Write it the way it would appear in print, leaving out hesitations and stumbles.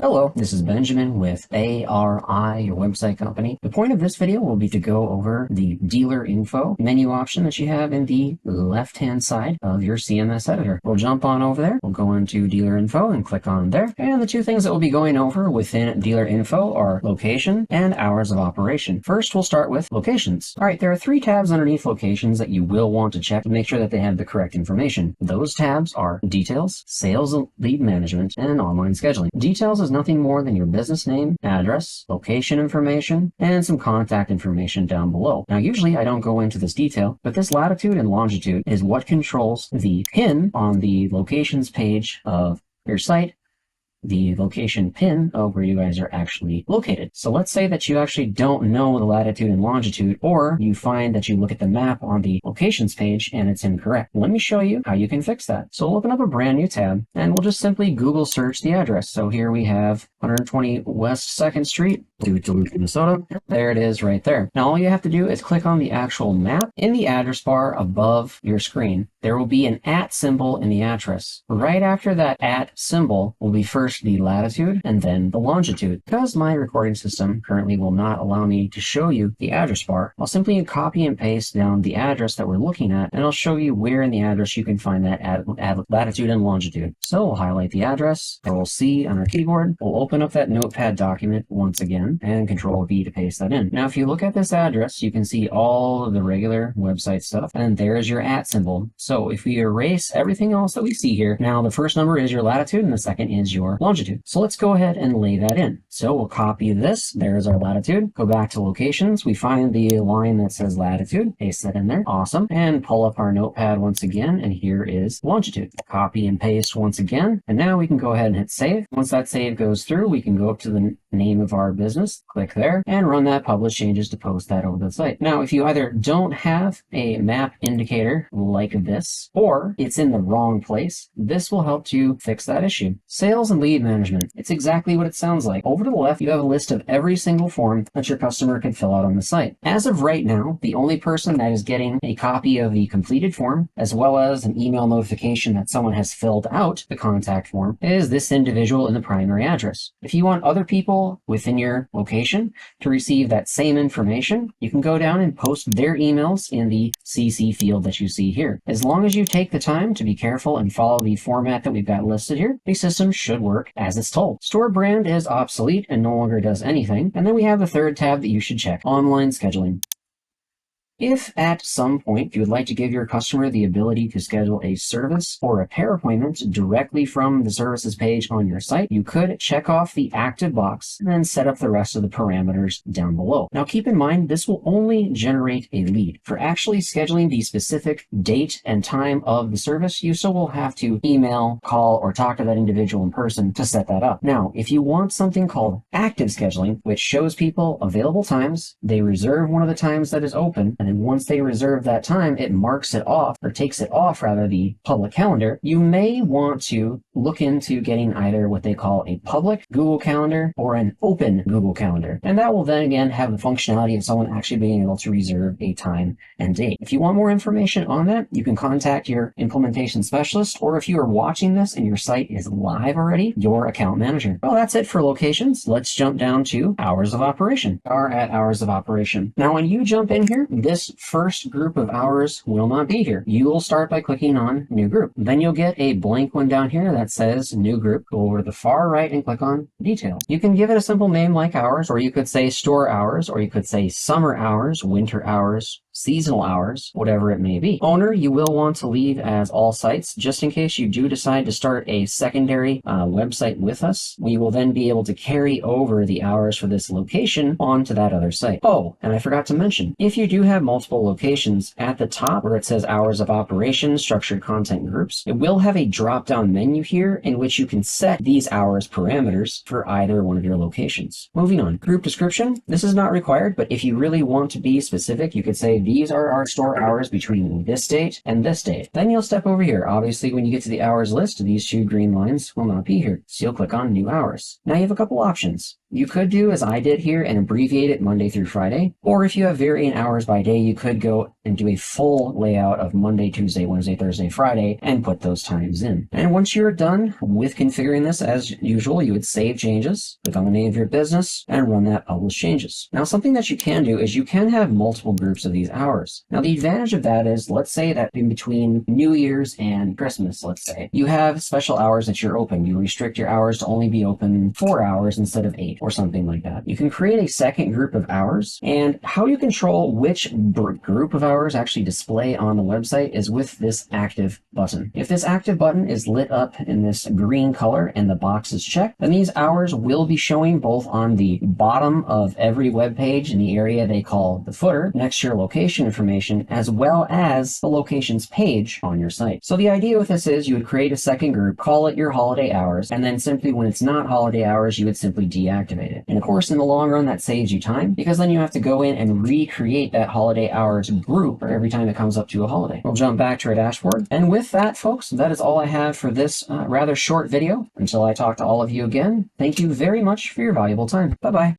Hello, this is Benjamin with ARI, your website company. The point of this video will be to go over the dealer info menu option that you have in the left-hand side of your CMS editor. We'll jump on over there. We'll go into dealer info and click on there. And the two things that we'll be going over within dealer info are location and hours of operation. First, we'll start with locations. All right, there are three tabs underneath locations that you will want to check to make sure that they have the correct information. Those tabs are details, sales and lead management, and online scheduling. Details is nothing more than your business name, address, location information, and some contact information down below. Now, usually I don't go into this detail, but this latitude and longitude is what controls the pin on the locations page of your site, the location pin of where you guys are actually located. So let's say that you actually don't know the latitude and longitude, or you find that you look at the map on the locations page and it's incorrect. Let me show you how you can fix that. So we'll open up a brand new tab and we'll just simply Google search the address. So here we have 120 West 2nd Street, Duluth, Minnesota. There it is right there. Now all you have to do is click on the actual map. In the address bar above your screen, there will be an @ symbol in the address. Right after that @ symbol will be first the latitude and then the longitude. Because my recording system currently will not allow me to show you the address bar, I'll simply copy and paste down the address that we're looking at, and I'll show you where in the address you can find that latitude and longitude. So we'll highlight the address, Control C on our keyboard, we'll open up that notepad document once again, and Control V to paste that in. Now if you look at this address, you can see all of the regular website stuff, and there's your @ symbol. So if we erase everything else that we see here, now the first number is your latitude and the second is your longitude. So let's go ahead and lay that in. So we'll copy this. There's our latitude. Go back to locations. We find the line that says latitude. Paste that in there. Awesome. And pull up our notepad once again. And here is longitude. Copy and paste once again. And now we can go ahead and hit save. Once that save goes through, we can go up to the name of our business, click there, and run that publish changes to post that over the site. Now, if you either don't have a map indicator like this, or it's in the wrong place, this will help to fix that issue. Sales and lead management. It's exactly what it sounds like. Over to the left, you have a list of every single form that your customer can fill out on the site. As of right now, the only person that is getting a copy of the completed form, as well as an email notification that someone has filled out the contact form, is this individual in the primary address. If you want other people within your location to receive that same information, you can go down and post their emails in the CC field that you see here. As long as you take the time to be careful and follow the format that we've got listed here, the system should work as it's told. Store brand is obsolete and no longer does anything. And then we have the third tab that you should check, online scheduling. If at some point you would like to give your customer the ability to schedule a service or repair appointment directly from the services page on your site, you could check off the active box and then set up the rest of the parameters down below. Now keep in mind, this will only generate a lead. For actually scheduling the specific date and time of the service, you still will have to email, call, or talk to that individual in person to set that up. Now, if you want something called active scheduling, which shows people available times, they reserve one of the times that is open, and once they reserve that time, it marks it off, or takes it off rather, the public calendar. You may want to look into getting either what they call a public Google Calendar or an open Google Calendar. And that will then again have the functionality of someone actually being able to reserve a time and date. If you want more information on that, you can contact your implementation specialist, or if you are watching this and your site is live already, your account manager. Well, that's it for locations. Let's jump down to hours of operation. We are at hours of operation. Now, when you jump in here, this first group of hours will not be here. You will start by clicking on new group. Then you'll get a blank one down here that says new group. Go over to the far right and click on detail. You can give it a simple name like hours, or you could say store hours, or you could say summer hours, winter hours, seasonal hours, whatever it may be. Owner, you will want to leave as all sites, just in case you do decide to start a secondary website with us. We will then be able to carry over the hours for this location onto that other site. Oh, and I forgot to mention, if you do have multiple locations, at the top where it says hours of operation, structured content groups, it will have a drop-down menu here in which you can set these hours parameters for either one of your locations. Moving on, group description. This is not required, but if you really want to be specific, you could say these are our store hours between this date and this date. Then you'll step over here. Obviously, when you get to the hours list, these two green lines will not be here. So you'll click on new hours. Now you have a couple options. You could do as I did here and abbreviate it Monday through Friday, or if you have varying hours by day, you could go and do a full layout of Monday, Tuesday, Wednesday, Thursday, Friday, and put those times in. And once you're done with configuring this, as usual, you would save changes, click on the name of your business, and run that publish changes. Now, something that you can do is you can have multiple groups of these hours. Now, the advantage of that is, let's say that in between New Year's and Christmas, let's say, you have special hours that you're open. You restrict your hours to only be open 4 hours instead of 8 or something like that. You can create a second group of hours, and how you control which group of hours actually display on the website is with this active button. If this active button is lit up in this green color and the box is checked, then these hours will be showing both on the bottom of every web page in the area they call the footer next to your location information, as well as the locations page on your site. So the idea with this is you would create a second group, call it your holiday hours, and then simply when it's not holiday hours, you would simply deactivate it. And of course, in the long run, that saves you time, because then you have to go in and recreate that holiday hours group every time it comes up to a holiday. We'll jump back to our dashboard. And with that, folks, that is all I have for this rather short video. Until I talk to all of you again, thank you very much for your valuable time. Bye-bye.